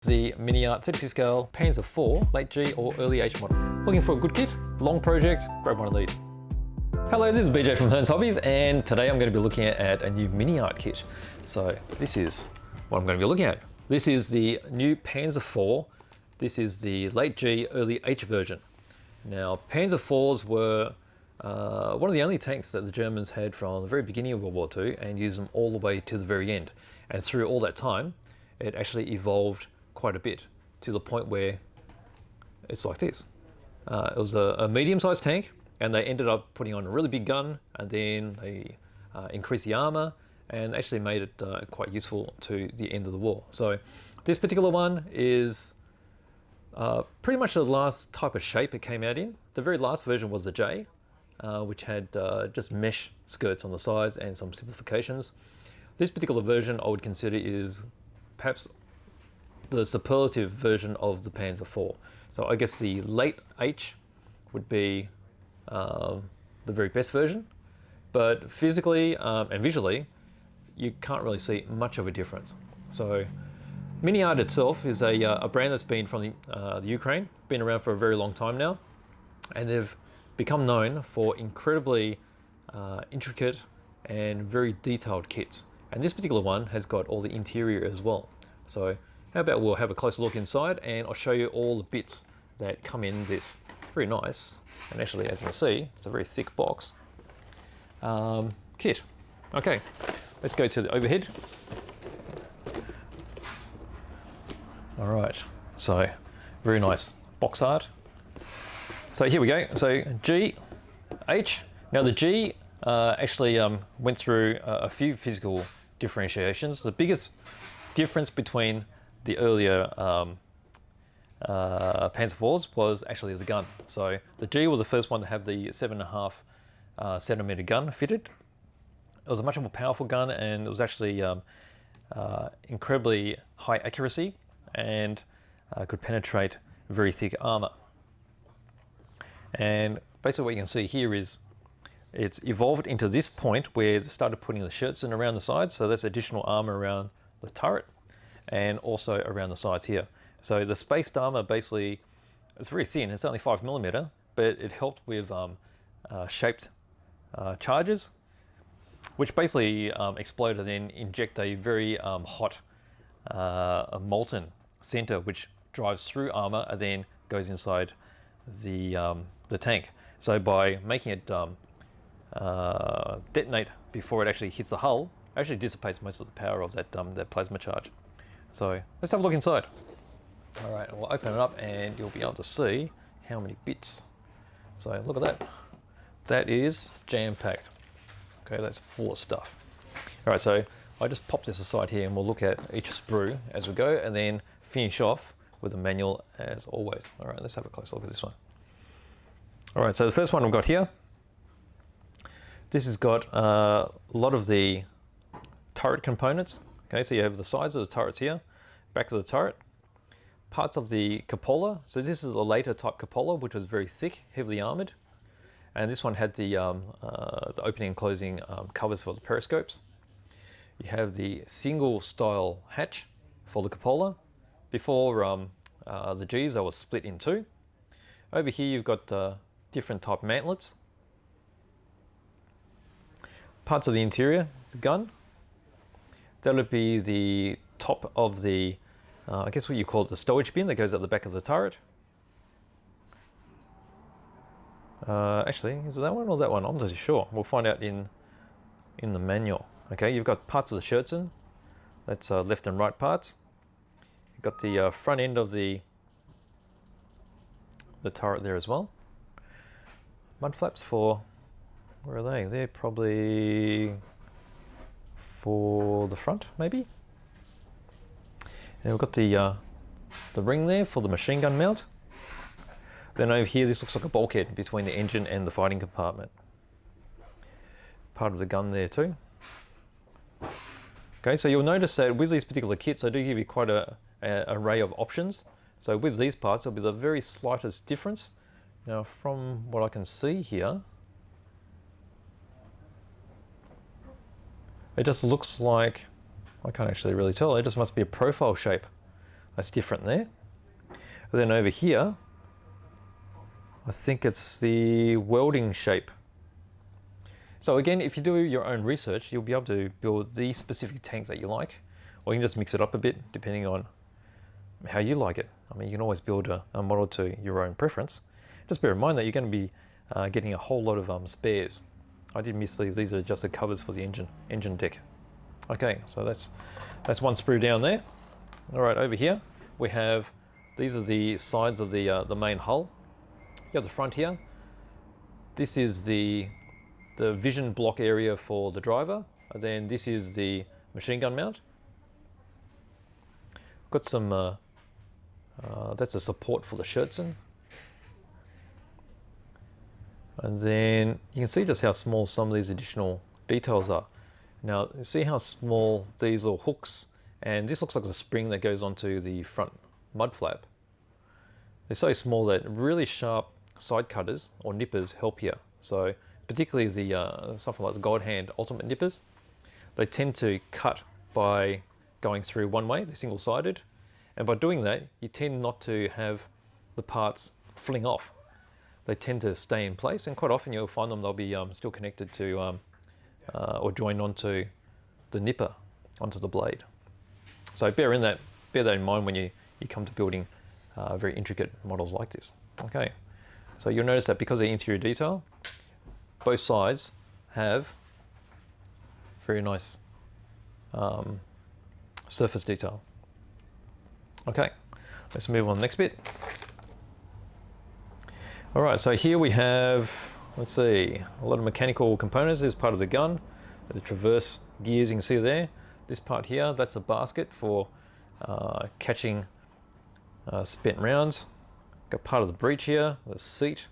The MiniArt 35 scale Panzer IV LateG or early H model. Looking for a good kit? Long project? Grab one of these. Hello, this is BJ from Hearns Hobbies, and today I'm going to be looking at a new MiniArt kit. So this is what I'm going to be looking at. This is the new Panzer IV. This is the LateG early H version. Now, Panzer IVs were one of the only tanks that the Germans had from the very beginning of World War II and used them all the way to the very end. And through all that time, it actually evolved quite a bit to the point where it's like this. It was a medium-sized tank, and they ended up putting on a really big gun, and then they increased the armor and actually made it quite useful to the end of the war. So this particular one is pretty much the last type of shape it came out in. The very last version was the J, which had just mesh skirts on the sides and some simplifications. This particular version I would consider is perhaps the superlative version of the Panzer IV. So I guess the late H would be the very best version, but physically and visually, you can't really see much of a difference. So MiniArt itself is a brand that's been from the Ukraine, been around for a very long time now, and they've become known for incredibly intricate and very detailed kits. And this particular one has got all the interior as well. So how about we'll have a closer look inside, and I'll show you all the bits that come in this very nice, and actually as you can see, it's a very thick box, kit. Okay, let's go to the overhead. All right, so very nice box art. So here we go, so G, H. Now the G actually went through a few physical differentiations. The biggest difference between the earlier Panzer IVs was actually the gun. So the G was the first one to have the 7.5 centimeter gun fitted. It was a much more powerful gun, and it was actually incredibly high accuracy and could penetrate very thick armor. And basically what you can see here is it's evolved into this point where they started putting the shirts in around the sides, so that's additional armor around the turret and also around the sides here. So the spaced armor basically, it's very thin, it's only 5mm, but it helped with shaped charges, which basically explode and then inject a very hot a molten center which drives through armor and then goes inside the tank. So by making it detonate before it actually hits the hull, actually dissipates most of the power of that plasma charge. So let's have a look inside. All right, we'll open it up and you'll be able to see how many bits. So look at that. That is jam-packed. Okay, that's full of stuff. All right, so I just pop this aside here and we'll look at each sprue as we go and then finish off with a manual as always. All right, let's have a close look at this one. All right, so the first one we've got here, this has got a lot of the turret components. Okay, so you have the sides of the turrets here, back of the turret, parts of the cupola. So this is a later type cupola, which was very thick, heavily armored. And this one had the opening and closing covers for the periscopes. You have the single style hatch for the cupola. Before the Gs, they were split in two. Over here you've got different type mantlets. Parts of the interior, the gun. That would be the top of the, I guess what you call it, the stowage bin that goes at the back of the turret. Actually, is it that one or that one? I'm not too sure. We'll find out in the manual. Okay, you've got parts of the shirts in. That's left and right parts. You've got the front end of the turret there as well. Mud flaps for, where are they? They're probably for the front, maybe. And we've got the ring there for the machine gun mount. Then over here, this looks like a bulkhead between the engine and the fighting compartment. Part of the gun there too. Okay, so you'll notice that with these particular kits, they do give you quite an array of options. So with these parts, there'll be the very slightest difference. Now, from what I can see here, it just looks like, I can't actually really tell, it just must be a profile shape. That's different there. And then over here, I think it's the welding shape. So again, if you do your own research, you'll be able to build the specific tank that you like, or you can just mix it up a bit depending on how you like it. I mean, you can always build a model to your own preference. Just bear in mind that you're going to be getting a whole lot of spares. I did miss these. These are just the covers for the engine deck. Okay, so that's one sprue down there. All right, over here we have, these are the sides of the main hull. You have the front here. This is the vision block area for the driver, and then this is the machine gun mount. Got some, that's a support for the Scherzen. And then you can see just how small some of these additional details are. Now, see how small these little hooks, and this looks like a spring that goes onto the front mud flap. They're so small that really sharp side cutters or nippers help here. So particularly the something like the God Hand Ultimate nippers, they tend to cut by going through one way, they're single-sided, and by doing that, you tend not to have the parts fling off. They tend to stay in place, and quite often you'll find them, they'll be still connected to or joined onto the nipper, onto the blade. So bear that in mind when you come to building very intricate models like this. Okay, so you'll notice that because of the interior detail, both sides have very nice surface detail. Okay, let's move on to the next bit. All right, so here we have, let's see, a lot of mechanical components. This is part of the gun, the traverse gears you can see there. This part here, that's the basket for catching spent rounds. Got part of the breech here, the seat.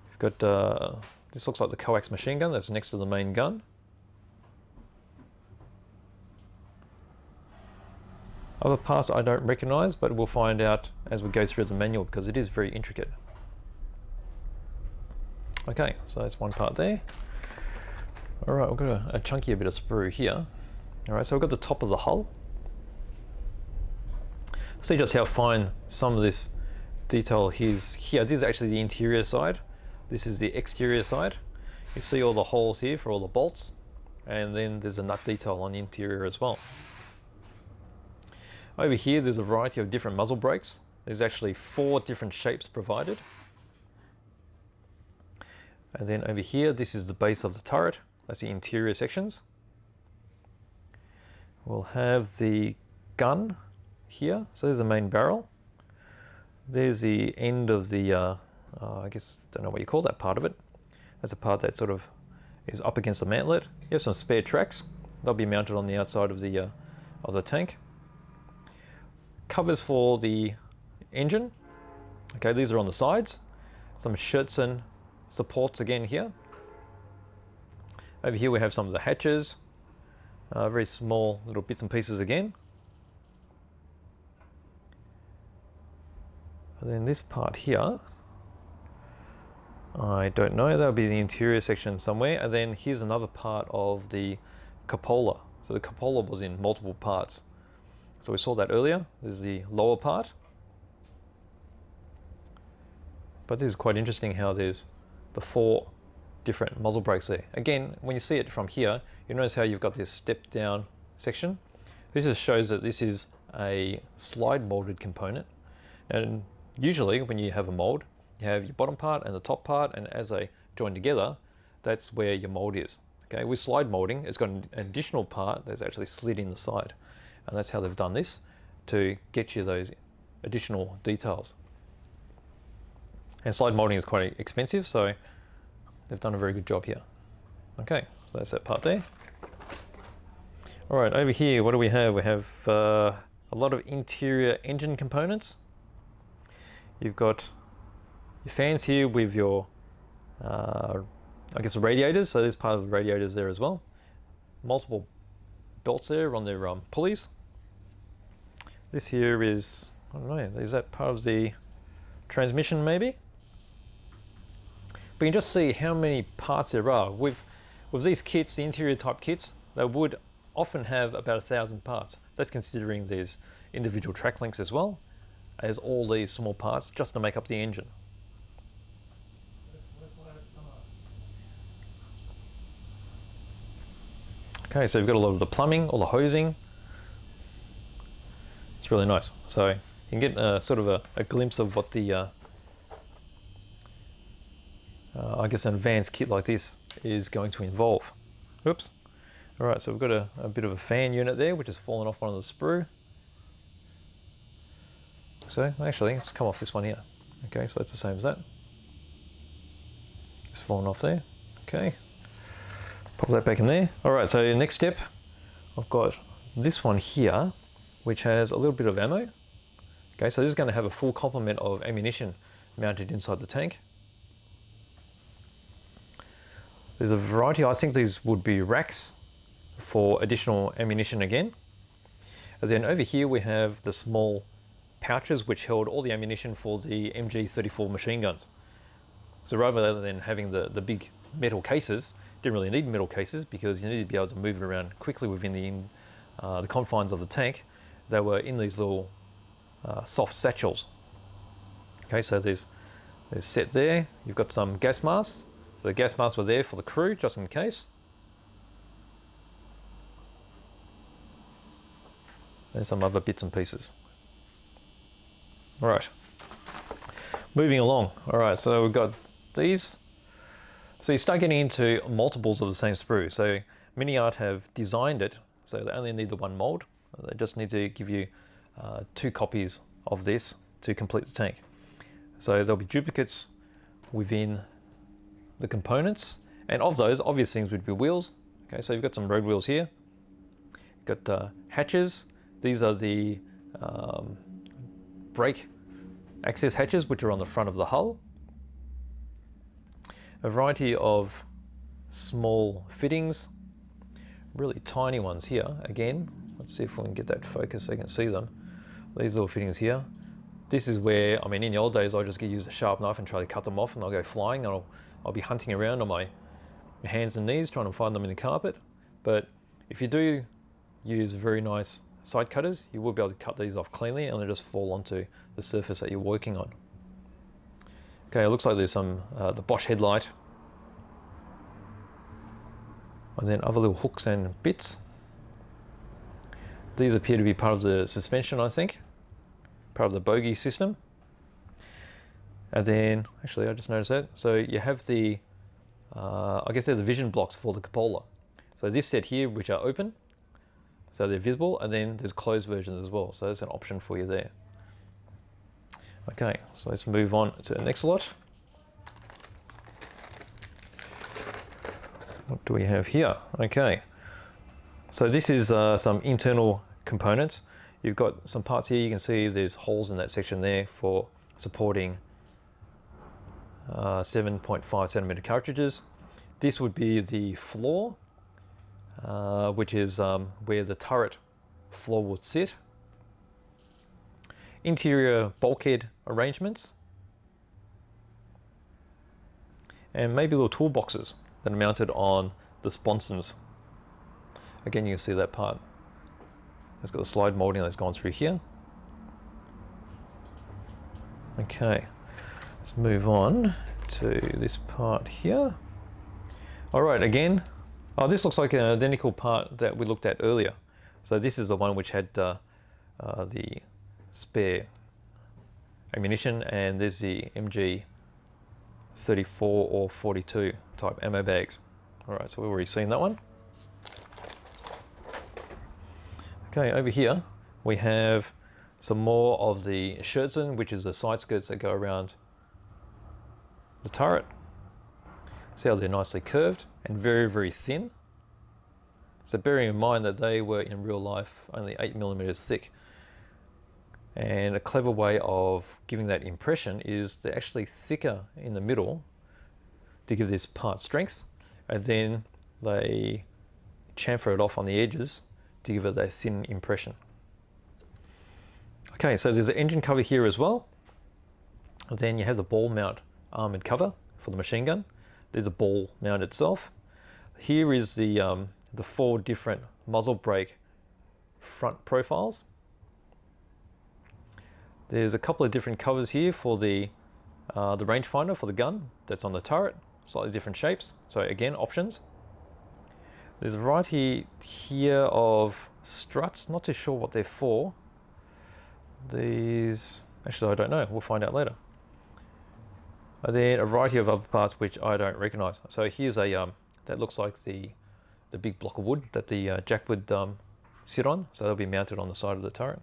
We've got, this looks like the coax machine gun that's next to the main gun. Other parts I don't recognize, but we'll find out as we go through the manual because it is very intricate. Okay, so that's one part there. All right, we've got a chunkier bit of sprue here. All right, so we've got the top of the hull. See just how fine some of this detail is here. This is actually the interior side. This is the exterior side. You see all the holes here for all the bolts, and then there's a nut detail on the interior as well. Over here, there's a variety of different muzzle brakes. There's actually 4 different shapes provided. And then over here, this is the base of the turret. That's the interior sections. We'll have the gun here. So there's the main barrel. There's the end of the, I guess, don't know what you call that part of it. That's a part that sort of is up against the mantlet. You have some spare tracks. They'll be mounted on the outside of the tank. Covers for the engine. Okay, these are on the sides. Some Scherzen supports again here. Over here we have some of the hatches. Very small little bits and pieces again. And then this part here, I don't know, that'll be the interior section somewhere. And then here's another part of the cupola. So the cupola was in multiple parts. So we saw that earlier. This is the lower part. But this is quite interesting how there's the 4 different muzzle brakes there. Again, when you see it from here, you notice how you've got this step down section. This just shows that this is a slide molded component. And usually when you have a mold, you have your bottom part and the top part, and as they join together, that's where your mold is. Okay, with slide molding, it's got an additional part that's actually slid in the side. And that's how they've done this, to get you those additional details. And slide molding is quite expensive, so they've done a very good job here. Okay, so that's that part there. All right, over here, what do we have? We have a lot of interior engine components. You've got your fans here with your, I guess, the radiators. So there's part of the radiators there as well. Multiple belts there on their pulleys. This here is, I don't know, is that part of the transmission maybe? But you can just see how many parts there are. With these kits, the interior type kits, they would often have about 1,000 parts. That's considering there's individual track links as well as all these small parts just to make up the engine. Okay, so we've got a lot of the plumbing, all the hosing. It's really nice. So you can get sort of a glimpse of what the, I guess an advanced kit like this is going to involve. Oops. All right, so we've got a bit of a fan unit there, which has fallen off one of the sprue. So actually, let's come off this one here. Okay, so that's the same as that. It's fallen off there. Okay. Pop that back in there. All right, so next step, I've got this one here, which has a little bit of ammo. Okay, so this is going to have a full complement of ammunition mounted inside the tank. There's a variety. I think these would be racks for additional ammunition again. And then over here we have the small pouches which held all the ammunition for the MG34 machine guns. So rather than having the big metal cases, didn't really need metal cases because you need to be able to move it around quickly within the confines of the tank. They were in these little soft satchels. Okay, so there's set there. You've got some gas masks. So the gas masks were there for the crew, just in case. And some other bits and pieces. All right, moving along. All right, so we've got these. So you start getting into multiples of the same sprue. So MiniArt have designed it, so they only need the one mold. They just need to give you 2 copies of this to complete the tank. So there'll be duplicates within the components, and of those, obvious things would be wheels. Okay, so you've got some road wheels here. You've got hatches. These are the brake access hatches, which are on the front of the hull. A variety of small fittings, really tiny ones here. Again, let's see if we can get that focus so you can see them. These little fittings here. This is where, I mean, in the old days, I'll just use a sharp knife and try to cut them off, and they'll go flying, and I'll be hunting around on my hands and knees trying to find them in the carpet. But if you do use very nice side cutters, you will be able to cut these off cleanly and they just fall onto the surface that you're working on. Okay, it looks like there's some, the Bosch headlight. And then other little hooks and bits. These appear to be part of the suspension, I think. Part of the bogie system. And then, actually I just noticed that. So you have the, I guess they're the vision blocks for the cupola. So this set here, which are open, so they're visible, and then there's closed versions as well. So there's an option for you there. Okay, so let's move on to the next lot. What do we have here? Okay, so this is some internal components. You've got some parts here. You can see there's holes in that section there for supporting 7.5 centimeter cartridges. This would be the floor, which is where the turret floor would sit. Interior bulkhead arrangements, and maybe little toolboxes that are mounted on the sponsons. Again, you can see that part. It's got the slide molding that's gone through here. Okay, let's move on to this part here. All right, again, oh, this looks like an identical part that we looked at earlier. So this is the one which had the spare ammunition, and there's the MG 34 or 42 type ammo bags. All right, so we've already seen that one. Okay, over here we have some more of the Scherzen, which is the side skirts that go around the turret. See how they're nicely curved and very, very thin. So bearing in mind that they were in real life only 8mm thick. And a clever way of giving that impression is they're actually thicker in the middle to give this part strength, and then they chamfer it off on the edges to give it that thin impression. Okay, so there's an engine cover here as well. And then you have the ball mount armored cover for the machine gun. There's a ball mount itself. Here is the 4 different muzzle brake front profiles. There's a couple of different covers here for the rangefinder for the gun that's on the turret, slightly different shapes. So again, options. There's a variety here of struts, not too sure what they're for. These, actually I don't know, we'll find out later. And then a variety of other parts which I don't recognize. So here's a, that looks like the big block of wood that the jack would sit on. So they'll be mounted on the side of the turret,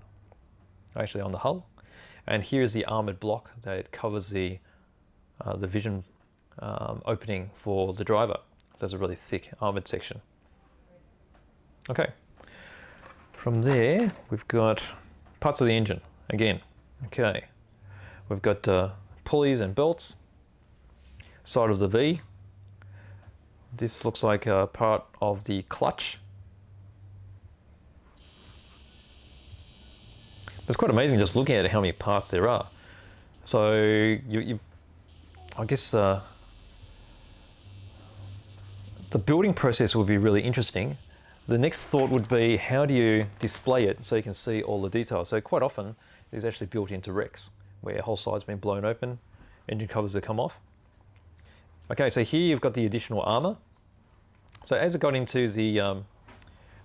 actually on the hull. And here's the armored block that covers the vision opening for the driver. So there's a really thick armored section. Okay, from there we've got parts of the engine again. Okay, we've got pulleys and belts, side of the V. This looks like a part of the clutch. It's quite amazing just looking at how many parts there are. So I guess the building process would be really interesting. The next thought would be, how do you display it so you can see all the details? So quite often it's actually built into wrecks where a whole side's been blown open, engine covers that come off. Okay, so here you've got the additional armor. So as it got into the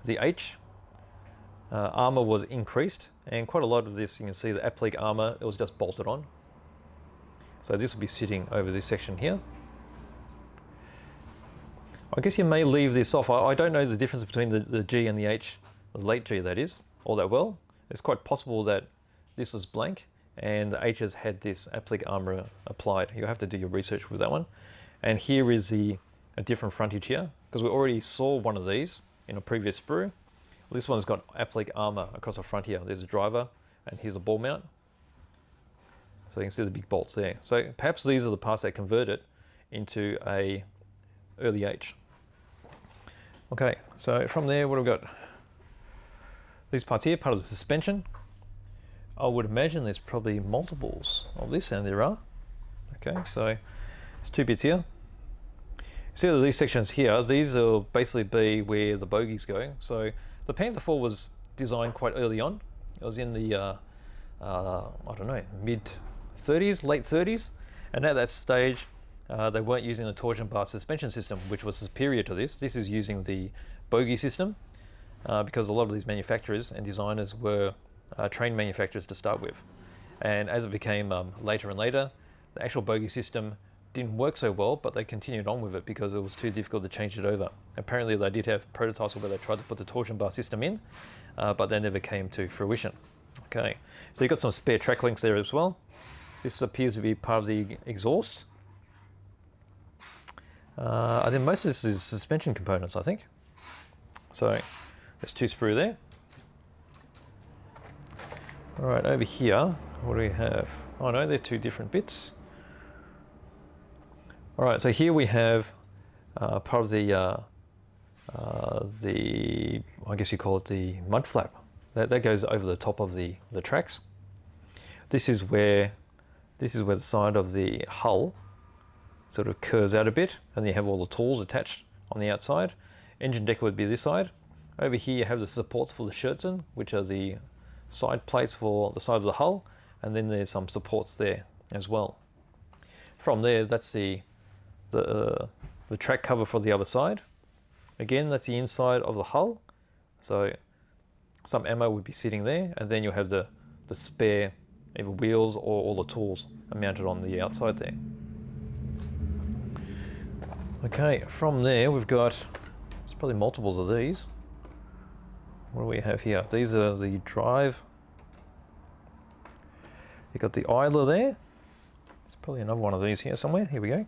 H, armor was increased, and quite a lot of this, you can see the applique armor, it was just bolted on. So this will be sitting over this section here. I guess you may leave this off. I don't know the difference between the G and the H, the late G that is, all that well. It's quite possible that this was blank and the H's had this applique armor applied. You'll have to do your research with that one. And here is a different frontage here, because we already saw one of these in a previous sprue. This one's got applique armor across the front here. There's a driver and here's a ball mount. So you can see the big bolts there. So perhaps these are the parts that convert it into a early H. Okay, so from there, what have we got? These parts here, part of the suspension. I would imagine there's probably multiples of this, and there are. Okay, so it's two bits here. See these sections here, these will basically be where the bogies go. So the Panzer IV was designed quite early on. It was in the, I don't know, mid-30s, late 30s. And at that stage, they weren't using the torsion bar suspension system, which was superior to this. This is using the bogie system, because a lot of these manufacturers and designers were trained manufacturers to start with. And as it became later and later, the actual bogie system didn't work so well, but they continued on with it because it was too difficult to change it over. Apparently they did have prototypes where they tried to put the torsion bar system in, but they never came to fruition. Okay, so you've got some spare track links there as well. This appears to be part of the exhaust. I think most of this is suspension components, I think. So there's two sprue there. All right, over here, what do we have? Oh no, they're two different bits. All right, so here we have part of the I guess you call it the mud flap. That goes over the top of the tracks. This is where the side of the hull sort of curves out a bit, and you have all the tools attached on the outside. Engine deck would be this side. Over here you have the supports for the Scherzen, which are the side plates for the side of the hull, and then there's some supports there as well. From there, that's the track cover for the other side. Again, that's the inside of the hull. So some ammo would be sitting there, and then you'll have the spare either wheels or all the tools are mounted on the outside there. Okay, from there we've got, there's probably multiples of these. What do we have here? These are the drive. You've got the idler there. There's probably another one of these here somewhere. Here we go.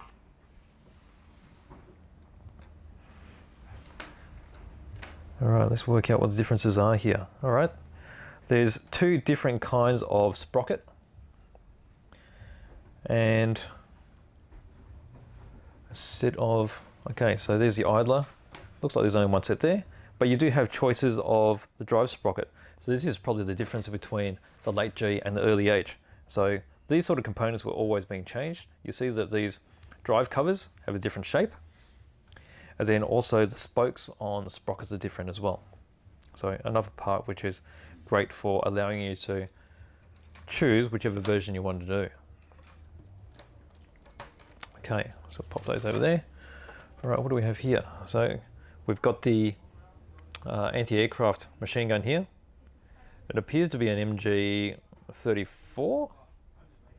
All right, let's work out what the differences are here. All right, there's two different kinds of sprocket. And a set of, okay, so there's the idler. Looks like there's only one set there, but you do have choices of the drive sprocket. So this is probably the difference between the late G and the early H. So these sort of components were always being changed. You see that these drive covers have a different shape. And then also the spokes on the sprockets are different as well. So another part which is great for allowing you to choose whichever version you want to do. Okay, so pop those over there. All right, what do we have here? So we've got the anti-aircraft machine gun here. It appears to be an MG34.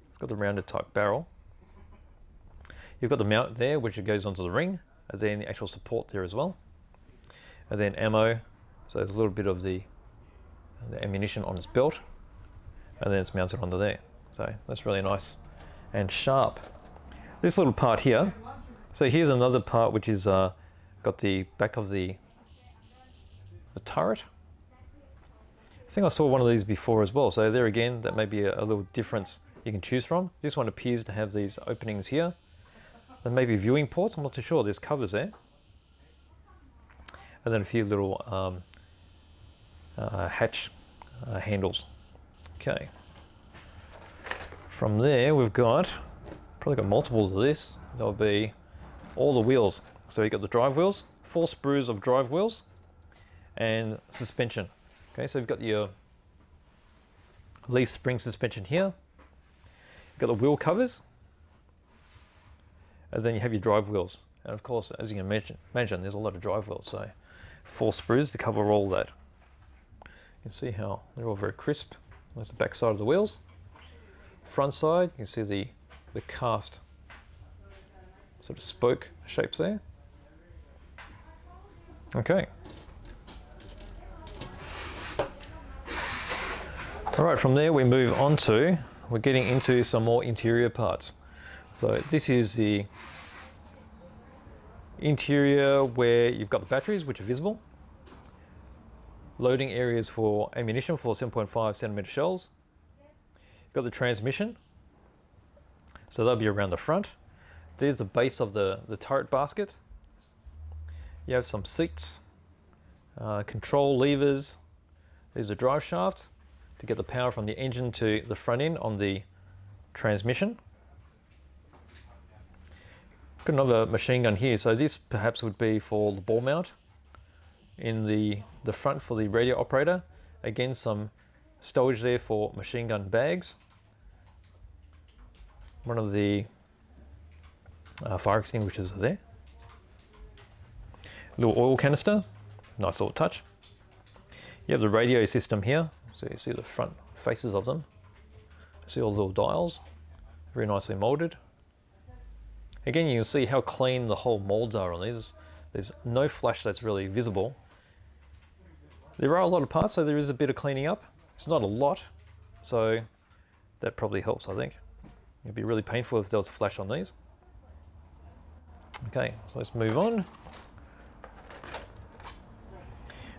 It's got the rounded type barrel. You've got the mount there, which goes onto the ring, and then the actual support there as well. And then ammo, so there's a little bit of the ammunition on its belt, and then it's mounted onto there. So that's really nice and sharp. This little part here, so here's another part which is got the back of the turret. I think I saw one of these before as well, so there again, that may be a little difference you can choose from. This one appears to have these openings here. There may be viewing ports, I'm not too sure, there's covers there. And then a few little hatch handles. Okay. From there we've got, probably got multiples of this. There'll be all the wheels. So you've got the drive wheels, 4 sprues of drive wheels, and suspension. Okay, so you've got your leaf spring suspension here. You've got the wheel covers, and then you have your drive wheels. And of course, as you can imagine, there's a lot of drive wheels, so 4 sprues to cover all that. You can see how they're all very crisp. That's the back side of the wheels. Front side, you can see the cast sort of spoke shapes there. Okay. All right, from there we move on to, we're getting into some more interior parts. So this is the interior where you've got the batteries, which are visible. Loading areas for ammunition for 7.5cm shells. You've got the transmission. So that'll be around the front. There's the base of the turret basket. You have some seats, control levers. There's the drive shaft to get the power from the engine to the front end on the transmission. Got another machine gun here, so this perhaps would be for the ball mount in the front for the radio operator. Again, some stowage there for machine gun bags. One of the fire extinguishers are there. Little oil canister, nice little touch. You have the radio system here, so you see the front faces of them. See all the little dials, very nicely molded. Again, you can see how clean the whole molds are on these. There's no flash that's really visible. There are a lot of parts, so there is a bit of cleaning up. It's not a lot, so that probably helps, I think. It'd be really painful if there was a flash on these. Okay, so let's move on.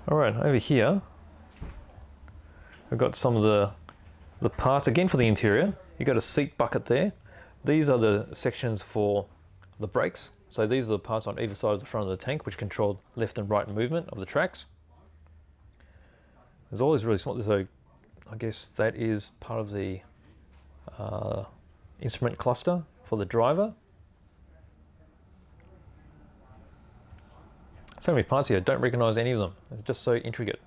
All right, over here, we've got some of the parts, again for the interior. You've got a seat bucket there. These are the sections for the brakes. So these are the parts on either side of the front of the tank which control left and right movement of the tracks. There's always really small, so I guess that is part of the instrument cluster for the driver. So many parts here, I don't recognize any of them. It's just so intricate.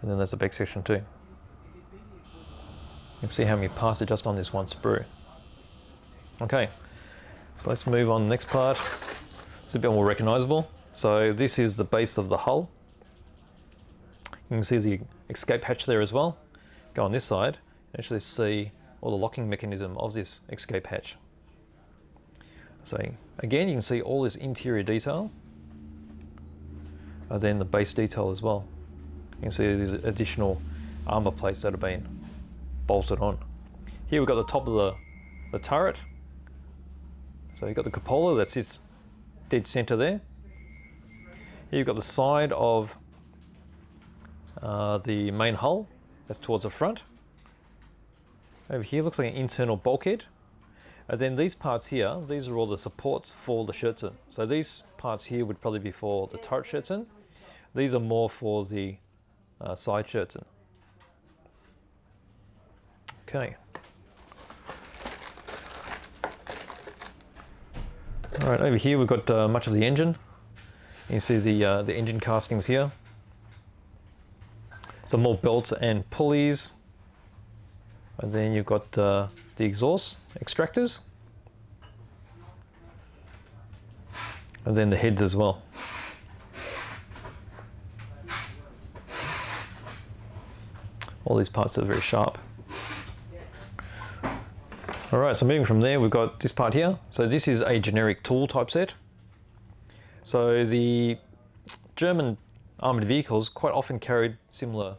And then there's the back section too. You can see how many parts are just on this one sprue. Okay, so let's move on to the next part. It's a bit more recognizable. So this is the base of the hull. You can see the escape hatch there as well. Go on this side and actually see all the locking mechanism of this escape hatch. So again, you can see all this interior detail, and then the base detail as well. You can see these additional armor plates that have been bolted on. Here we've got the top of the turret. So you've got the cupola that sits dead center there. Here you've got the side of the main hull, that's towards the front. Over here looks like an internal bulkhead. And then these parts here, these are all the supports for the Schürzen. So these parts here would probably be for the turret Schürzen. These are more for the side Schürzen. Okay. All right, over here we've got much of the engine. You You see the engine castings here. Some more belts and pulleys. And then you've got the exhaust extractors. And then the heads as well. All these parts are very sharp. All right, so moving from there, we've got this part here. So this is a generic tool type set. So the German armoured vehicles quite often carried similar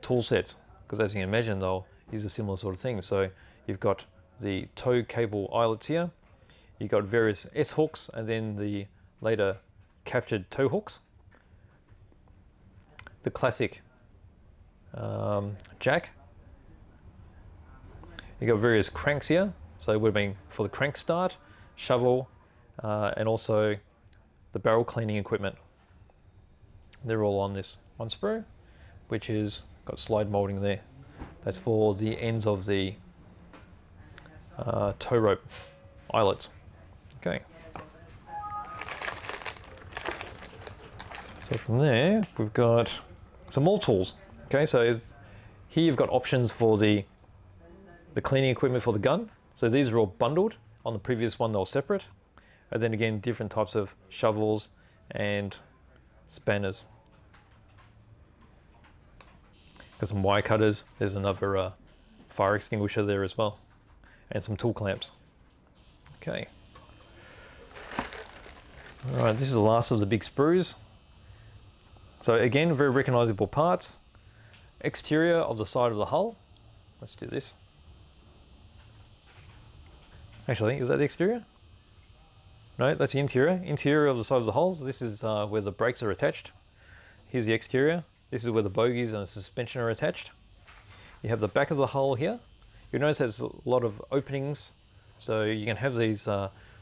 tool sets, because as you can imagine, they'll use a similar sort of thing. So you've got the tow cable eyelets here, you've got various S-hooks, and then the later captured tow hooks. The classic jack. You've got various cranks here, so it would have been for the crank start, shovel, and also the barrel cleaning equipment. They're all on this one sprue, which is got slide molding there. That's for the ends of the tow rope eyelets. Okay. So from there, we've got some more tools. Okay, so here you've got options for the cleaning equipment for the gun. So these are all bundled. On the previous one, they were separate. And then again, different types of shovels and spanners. Got some wire cutters. There's another fire extinguisher there as well. And some tool clamps. Okay. All right, this is the last of the big sprues. So again, very recognizable parts. Exterior of the side of the hull. Let's do this. Actually, is that the exterior? No, that's the interior. Interior of the side of the hull. This is where the brakes are attached. Here's the exterior. This is where the bogies and the suspension are attached. You have the back of the hull here. You'll notice there's a lot of openings. So you can have these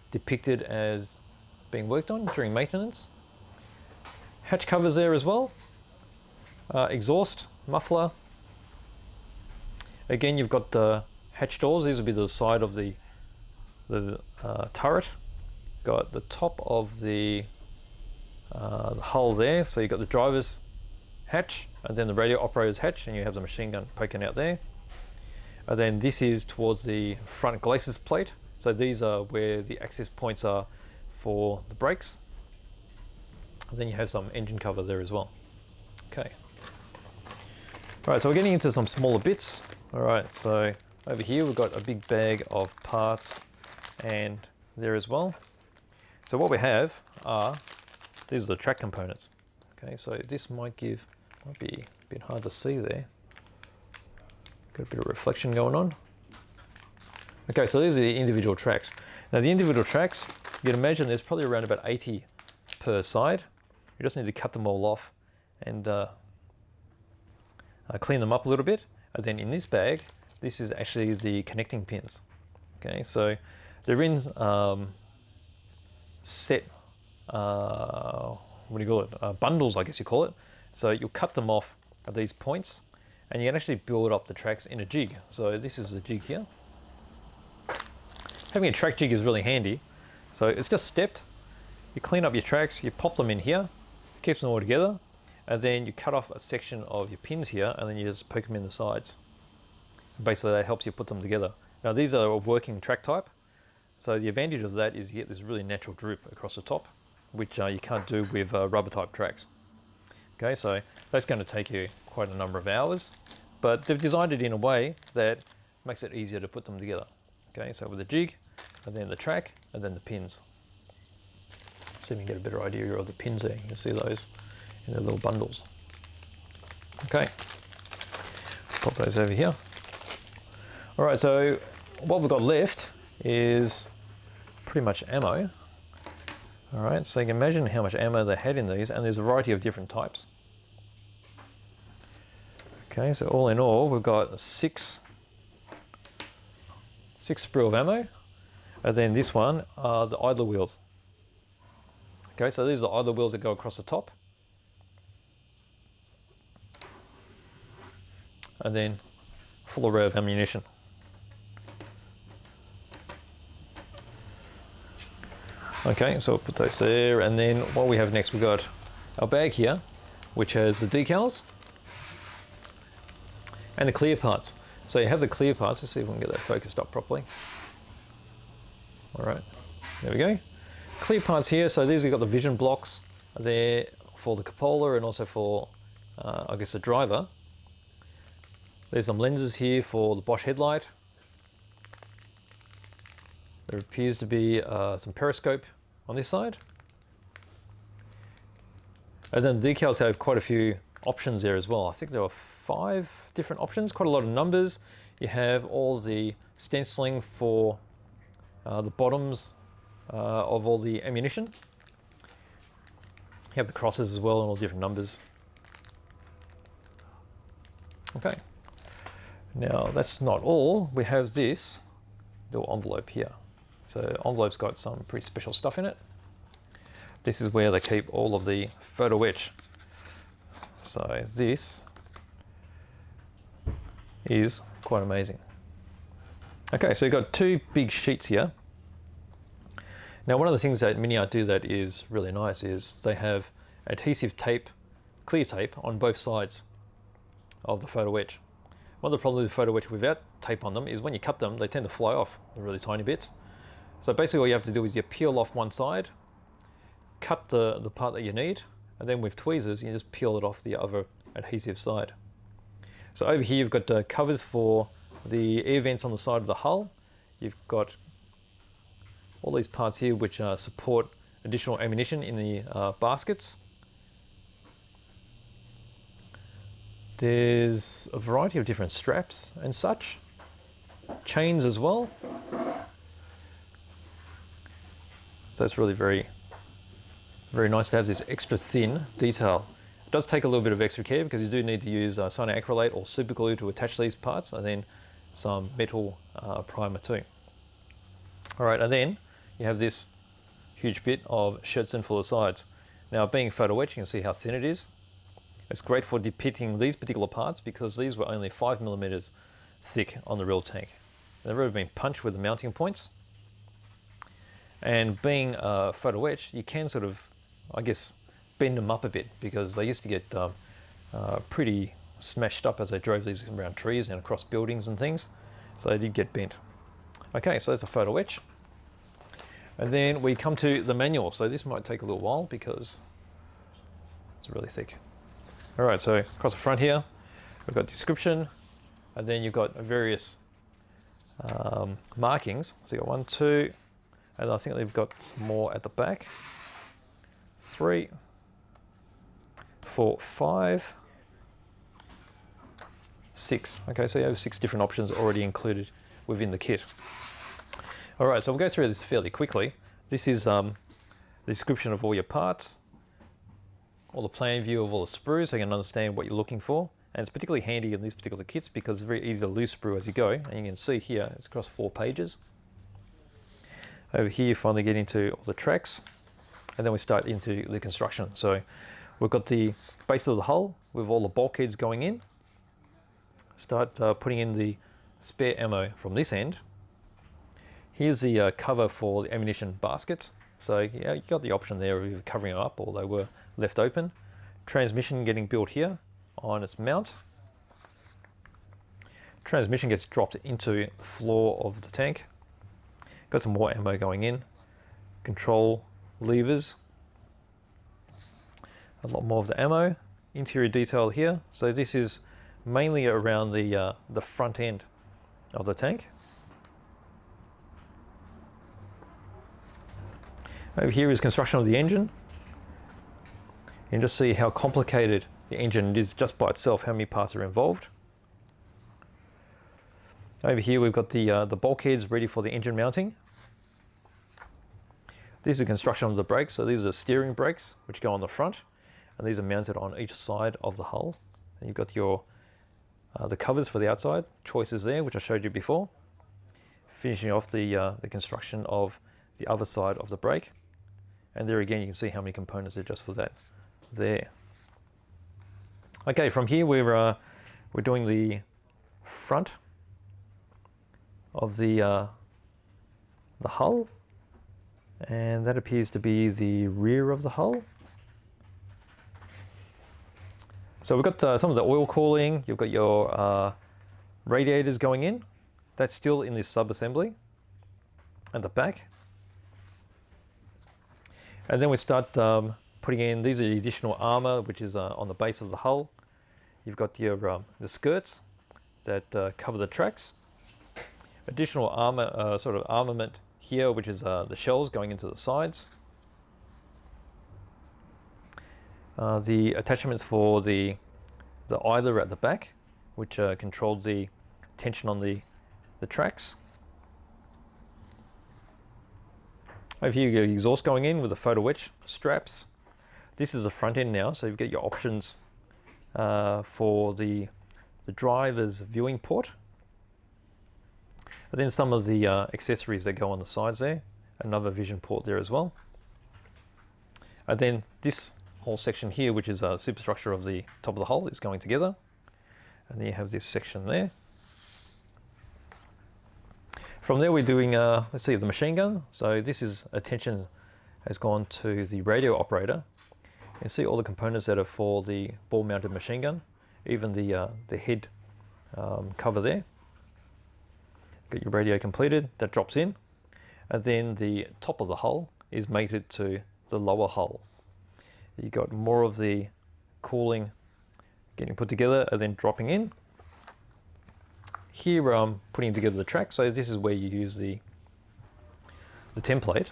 depicted as being worked on during maintenance. Hatch covers there as well. Exhaust, muffler. Again, you've got the hatch doors. These will be the side of the turret. Got the top of the hull there. So you've got the driver's hatch and then the radio operator's hatch, and you have the machine gun poking out there. And then this is towards the front glacis plate. So these are where the access points are for the brakes. And then you have some engine cover there as well. Okay. All right, so we're getting into some smaller bits. All right, so over here we've got a big bag of parts and there as well. So what we have are, these are the track components. Okay, so this might be a bit hard to see there. Got a bit of reflection going on. Okay, so these are the individual tracks. Now the individual tracks, you can imagine there's probably around about 80 per side. You just need to cut them all off and clean them up a little bit. And then in this bag, this is actually the connecting pins. Okay, so they're in set, what do you call it? Bundles, I guess you call it. So you'll cut them off at these points and you can actually build up the tracks in a jig. So this is the jig here. Having a track jig is really handy. So it's just stepped. You clean up your tracks, you pop them in here, keeps them all together, and then you cut off a section of your pins here and then you just poke them in the sides. Basically that helps you put them together. Now these are a working track type. So the advantage of that is you get this really natural droop across the top, which you can't do with rubber type tracks. Okay, so that's going to take you quite a number of hours, but they've designed it in a way that makes it easier to put them together. Okay, so with the jig, and then the track, and then the pins. See if you can get a better idea of the pins there. You can see those in their little bundles. Okay, pop those over here. All right, so what we've got left is pretty much ammo. All right, so you can imagine how much ammo they had in these, and there's a variety of different types. Okay, so all in all, we've got six sprue of ammo, and then this one are the idler wheels. Okay, so these are the idler wheels that go across the top. And then full array of ammunition. Okay, so we'll put those there, and then what we have next, we've got our bag here, which has the decals and the clear parts. So you have the clear parts. Let's see if we can get that focused up properly. All right, there we go. Clear parts here. So these we've got the vision blocks there for the cupola and also for, I guess, the driver. There's some lenses here for the Bosch headlight. There appears to be some periscope on this side. And then the decals have quite a few options there as well. I think there are 5 different options, quite a lot of numbers. You have all the stenciling for the bottoms of all the ammunition. You have the crosses as well and all different numbers. Okay, now that's not all. We have this little envelope here. So envelope's got some pretty special stuff in it. This is where they keep all of the photo etch. So this is quite amazing. Okay, so you've got 2 big sheets here. Now one of the things that MiniArt do that is really nice is they have adhesive tape, clear tape on both sides of the photo etch. One of the problems with photo etch without tape on them is when you cut them, they tend to fly off in really tiny bits. So basically all you have to do is you peel off one side, cut the part that you need, and then with tweezers you just peel it off the other adhesive side. So over here you've got covers for the air vents on the side of the hull. You've got all these parts here which support additional ammunition in the baskets. There's a variety of different straps and such, chains as well. So it's really very nice to have this extra thin detail. It does take a little bit of extra care because you do need to use cyanoacrylate or super glue to attach these parts, and then some metal primer too. All right, and then you have this huge bit of scherzen for the sides. Now being photo etched, you can see how thin it is. It's great for depicting these particular parts because these were only 5mm thick on the real tank. They've already been punched with the mounting points. And being photo etched, you can sort of, I guess, bend them up a bit because they used to get pretty smashed up as they drove these around trees and across buildings and things. So they did get bent. Okay, so that's a photo etch. And then we come to the manual. So this might take a little while because it's really thick. All right, so across the front here, we've got description, and then you've got various markings. So you've got 1, 2, and I think they've got some more at the back. 3, 4, 5, 6. Okay, so you have 6 different options already included within the kit. All right, so we'll go through this fairly quickly. This is the description of all your parts, all the plan view of all the sprues so you can understand what you're looking for. And it's particularly handy in these particular kits because it's very easy to lose sprue as you go. And you can see here, it's across 4 pages. Over here, you finally get into all the tracks. And then we start into the construction. So we've got the base of the hull with all the bulkheads going in. Start putting in the spare ammo from this end. Here's the cover for the ammunition basket. So yeah, you got the option there of either covering them up or they were left open. Transmission getting built here on its mount. Transmission gets dropped into the floor of the tank. Got some more ammo going in. Control levers. A lot more of the ammo. Interior detail here. So this is mainly around the front end of the tank. Over here is construction of the engine. You can just see how complicated the engine is just by itself, how many parts are involved. Over here we've got the bulkheads ready for the engine mounting. This is construction of the brakes. So these are steering brakes which go on the front, and these are mounted on each side of the hull. And you've got your the covers for the outside, choices there, which I showed you before. Finishing off the construction of the other side of the brake. And there again, you can see how many components are just for that there. Okay, from here we're doing the front of the hull, And that appears to be the rear of the hull. So we've got some of the oil cooling, you've got your radiators going in. That's still in this sub-assembly at the back. And then we start putting in, these are the additional armor, which is on the base of the hull. You've got your the skirts that cover the tracks. Additional armor, sort of armament here, which is the shells going into the sides. The attachments for the idler at the back, which controlled the tension on the tracks. Over here you get exhaust going in with the photo-etched straps. This is the front end now, so you've got your options for the driver's viewing port. And then some of the accessories that go on the sides there, another vision port there as well. And then this whole section here, which is a superstructure of the top of the hull, is going together. And then you have this section there. From there we're doing, let's see, the machine gun. So this is, attention has gone to the radio operator. You can see all the components that are for the ball mounted machine gun, even the head cover there. Get your radio completed, that drops in. And then the top of the hull is mated to the lower hull. You've got more of the cooling getting put together and then dropping in. Here I'm putting together the track, so this is where you use the template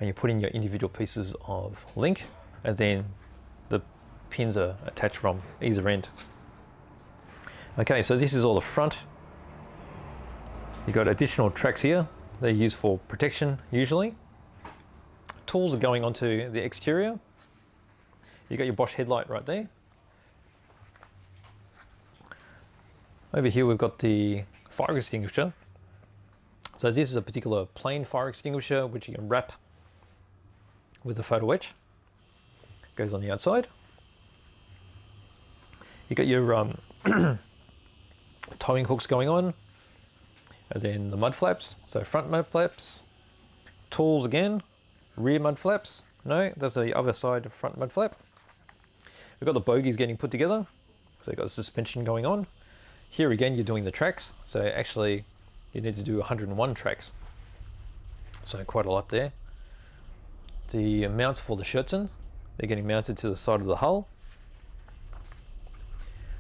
and you put in your individual pieces of link, and then the pins are attached from either end. Okay, so this is all the front. You've got additional tracks here. They're used for protection usually. Tools are going onto the exterior. You've got your Bosch headlight right there. Over here we've got the fire extinguisher. So this is a particular plain fire extinguisher which you can wrap with the photo etch. Goes on the outside. You've got your towing hooks going on. And then the mud flaps. So front mud flaps. Tools again. Rear mud flaps. No, that's the other side front mud flap. We've got the bogies getting put together. So you've got the suspension going on. Here again, you're doing the tracks. So actually, you need to do 101 tracks. So quite a lot there. The mounts for the Scherzen, they're getting mounted to the side of the hull.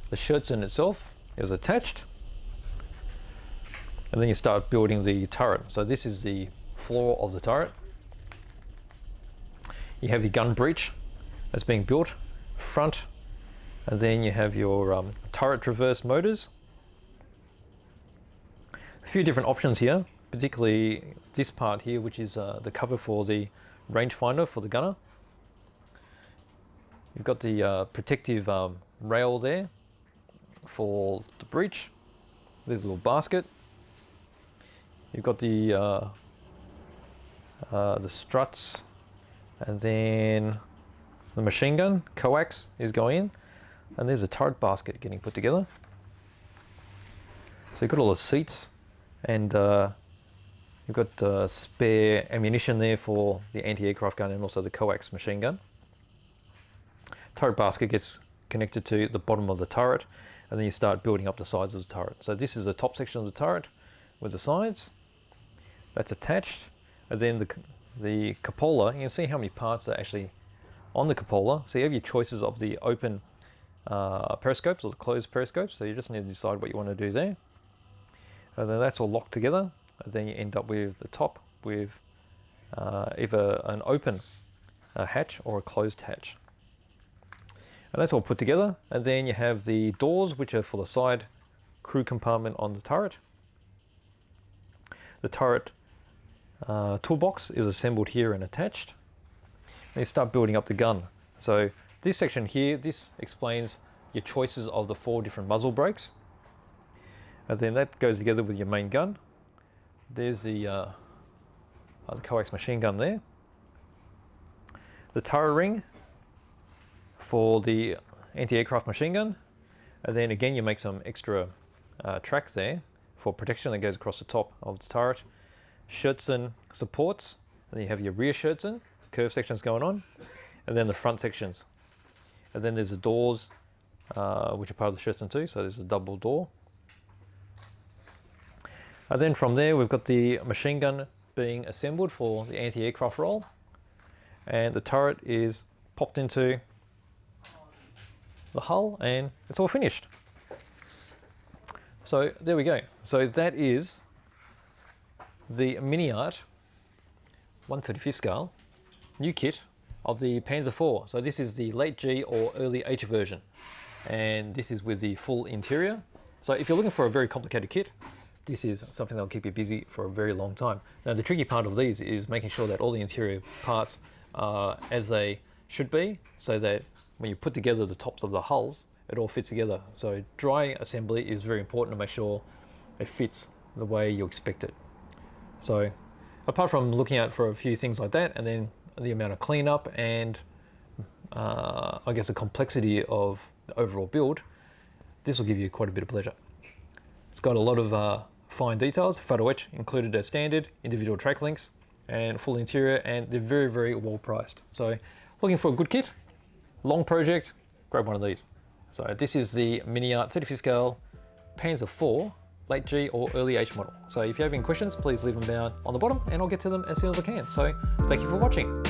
The Scherzen itself is attached. And then you start building the turret. So this is the floor of the turret. You have your gun breech that's being built, front, and then you have your turret traverse motors. A few different options here, particularly this part here, which is the cover for the rangefinder for the gunner. You've got the protective rail there for the breech. There's a little basket. You've got the struts, and then the machine gun coax is going in, and there's a turret basket getting put together. So you've got all the seats, and you've got spare ammunition there for the anti-aircraft gun and also the coax machine gun. Turret basket gets connected to the bottom of the turret, and then you start building up the sides of the turret. So this is the top section of the turret with the sides. That's attached, and then the cupola, you can see how many parts are actually on the cupola. So you have your choices of the open periscopes or the closed periscopes, so you just need to decide what you want to do there. And then that's all locked together, and then you end up with the top with either an open hatch or a closed hatch. And that's all put together, and then you have the doors, which are for the side crew compartment on the turret. The turret toolbox is assembled here and attached. And you start building up the gun. So this section here, this explains your choices of the 4 different muzzle brakes. And then that goes together with your main gun. There's the coax machine gun there. The turret ring for the anti-aircraft machine gun. And then again, you make some extra track there for protection that goes across the top of the turret. Scherzen supports, then you have your rear shirts in, curved sections going on, and then the front sections. And then there's the doors, which are part of the shirts too, so there's a double door. And then from there, we've got the machine gun being assembled for the anti-aircraft role. And the turret is popped into the hull and it's all finished. So there we go. So that is the MiniArt 1/35 scale new kit of the Panzer IV. So this is the LateG or early H version. And this is with the full interior. So if you're looking for a very complicated kit, this is something that'll keep you busy for a very long time. Now the tricky part of these is making sure that all the interior parts are as they should be, so that when you put together the tops of the hulls, it all fits together. So dry assembly is very important to make sure it fits the way you expect it. So apart from looking out for a few things like that, and then the amount of cleanup and I guess the complexity of the overall build, this will give you quite a bit of pleasure. It's got a lot of fine details, photo-etched included as standard, individual track links, and full interior, and they're very, very well priced. So looking for a good kit, long project, grab one of these. So this is the MiniArt 35 scale Panzer IV LateG or early H model. So if you have any questions, please leave them down on the bottom and I'll get to them as soon as I can. So thank you for watching.